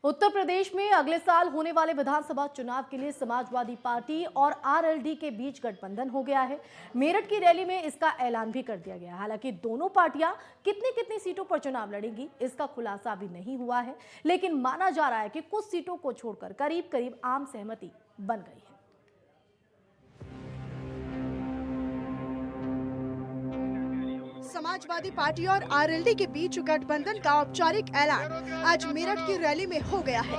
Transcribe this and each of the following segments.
उत्तर प्रदेश में अगले साल होने वाले विधानसभा चुनाव के लिए समाजवादी पार्टी और आरएलडी के बीच गठबंधन हो गया है। मेरठ की रैली में इसका ऐलान भी कर दिया गया। हालांकि दोनों पार्टियां कितनी कितनी सीटों पर चुनाव लड़ेंगी इसका खुलासा अभी नहीं हुआ है, लेकिन माना जा रहा है कि कुछ सीटों को छोड़कर करीब करीब आम सहमति बन गई है। समाजवादी पार्टी और आरएलडी के बीच गठबंधन का औपचारिक ऐलान आज मेरठ की रैली में हो गया है।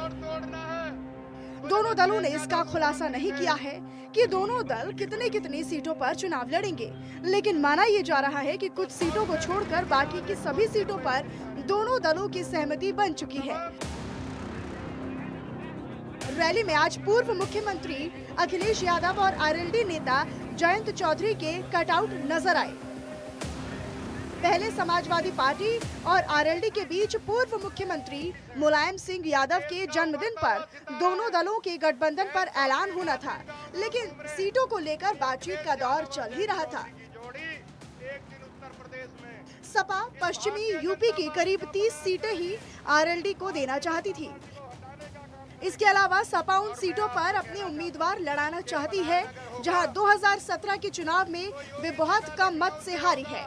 दोनों दलों ने इसका खुलासा नहीं किया है कि दोनों दल कितनी सीटों पर चुनाव लड़ेंगे, लेकिन माना यह जा रहा है कि कुछ सीटों को छोड़कर बाकी की सभी सीटों पर दोनों दलों की सहमति बन चुकी है। रैली में आज पूर्व मुख्यमंत्री अखिलेश यादव और आरएलडी नेता जयंत चौधरी के कटआउट नजर आए। पहले समाजवादी पार्टी और आरएलडी के बीच पूर्व मुख्यमंत्री मुलायम सिंह यादव के जन्मदिन पर दोनों दलों के गठबंधन पर ऐलान होना था, लेकिन सीटों को लेकर बातचीत का दौर चल ही रहा था। सपा पश्चिमी यूपी की करीब 30 सीटें ही आरएलडी को देना चाहती थी। इसके अलावा सपा उन सीटों पर अपने उम्मीदवार लड़ाना चाहती है जहां 2017 के चुनाव में वे बहुत कम मत से हारी है।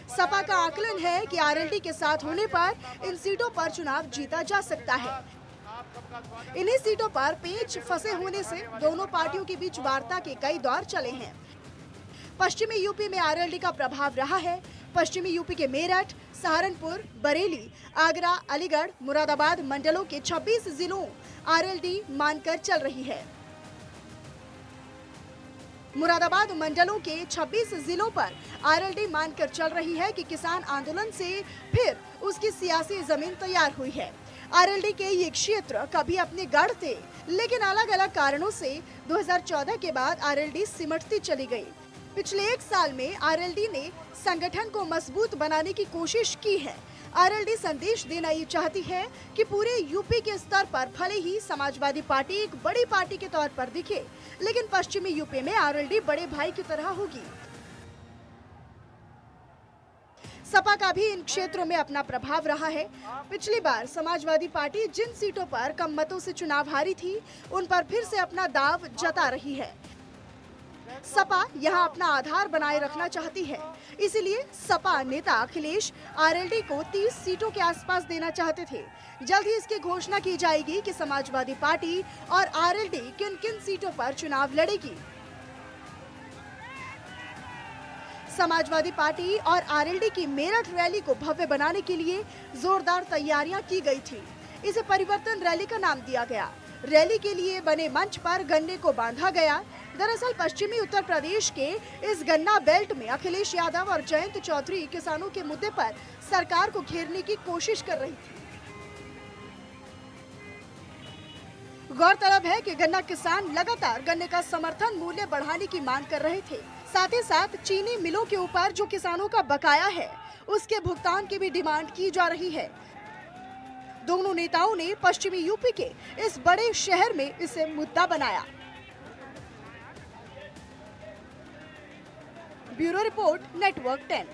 सपा का आकलन है कि आरएलडी के साथ होने पर इन सीटों पर चुनाव जीता जा सकता है। इन्हीं सीटों पर पेच फंसे होने से दोनों पार्टियों के बीच वार्ता के कई दौर चले हैं। पश्चिमी यूपी में आरएलडी का प्रभाव रहा है। पश्चिमी यूपी के मेरठ, सहारनपुर, बरेली, आगरा, अलीगढ़, मुरादाबाद मंडलों के 26 जिलों आरएलडी मानकर चल रही है। मुरादाबाद मंडलों के 26 जिलों पर आरएलडी मानकर चल रही है कि किसान आंदोलन से फिर उसकी सियासी जमीन तैयार हुई है। आरएलडी के ये क्षेत्र कभी अपने गढ़ थे, लेकिन अलग अलग कारणों से 2014 के बाद आरएलडी सिमटती चली गई। पिछले 1 साल में आरएलडी ने संगठन को मजबूत बनाने की कोशिश की है। आरएलडी संदेश देना ये चाहती है कि पूरे यूपी के स्तर पर भले ही समाजवादी पार्टी एक बड़ी पार्टी के तौर पर दिखे, लेकिन पश्चिमी यूपी में आरएलडी बड़े भाई की तरह होगी। सपा का भी इन क्षेत्रों में अपना प्रभाव रहा है। पिछली बार समाजवादी पार्टी जिन सीटों पर कम मतों से चुनाव हारी थी, उन पर फिर से अपना दाव जता रही है। सपा यहां अपना आधार बनाए रखना चाहती है, इसीलिए सपा नेता अखिलेश आरएलडी को 30 सीटों के आसपास देना चाहते थे। जल्द ही इसकी घोषणा की जाएगी कि समाजवादी पार्टी और आरएलडी किन किन सीटों पर चुनाव लड़ेगी। समाजवादी पार्टी और आरएलडी की मेरठ रैली को भव्य बनाने के लिए जोरदार तैयारियां की गई थी। इसे परिवर्तन रैली का नाम दिया गया। रैली के लिए बने मंच पर गन्ने को बांधा गया। दरअसल पश्चिमी उत्तर प्रदेश के इस गन्ना बेल्ट में अखिलेश यादव और जयंत चौधरी किसानों के मुद्दे पर सरकार को घेरने की कोशिश कर रही थी। गौरतलब है कि गन्ना किसान लगातार गन्ने का समर्थन मूल्य बढ़ाने की मांग कर रहे थे। साथ ही साथ चीनी मिलों के ऊपर जो किसानों का बकाया है, उसके भुगतान की भी डिमांड की जा रही है। दोनों नेताओं ने पश्चिमी यूपी के इस बड़े शहर में इसे मुद्दा बनाया। Bureau report, network 10।